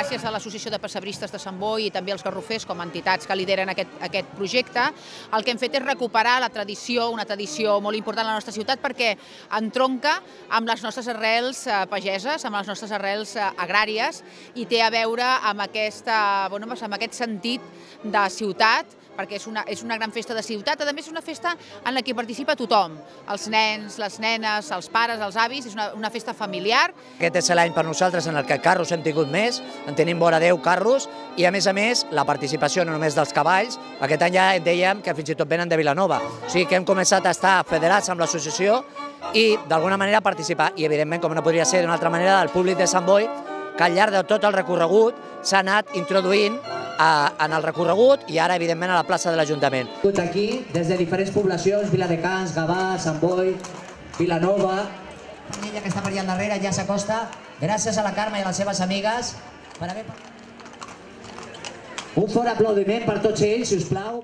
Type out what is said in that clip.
gràcies a l'Associació de Pessebristes de Sant Boi i també els garrofers com a entitats que lideren aquest projecte, el que hem fet és recuperar la tradició, una tradició molt important a la nostra ciutat perquè entronca amb les nostres arrels pageses, amb les nostres arrels agràries i té a veure amb aquest sentit de ciutat, perquè és una gran festa de ciutat, a més és una festa en la que participa tothom, els nens, les nenes, els pares, els avis, és una festa familiar. Aquest és l'any per nosaltres en el que carros hem tingut més, en tenim vora 10 carros i a més la participació no només dels cavalls, aquest any ja dèiem que fins i tot venen de Vilanova, o sigui que hem començat a estar federats amb l'associació i d'alguna manera participar i evidentment, com no podria ser d'una altra manera, del públic de Sant Boi, que al llarg de tot el recorregut s'ha anat introduint en el recorregut i ara, evidentment, a la plaça de l'Ajuntament. Aquí, des de diferents poblacions, Viladecans, Gavà, Sant Boi, Vilanova. Ella que està per allà darrere ja s'acosta. Gràcies a la Carme i a les seves amigues per haver... Un fort aplaudiment per tots ells, si us plau.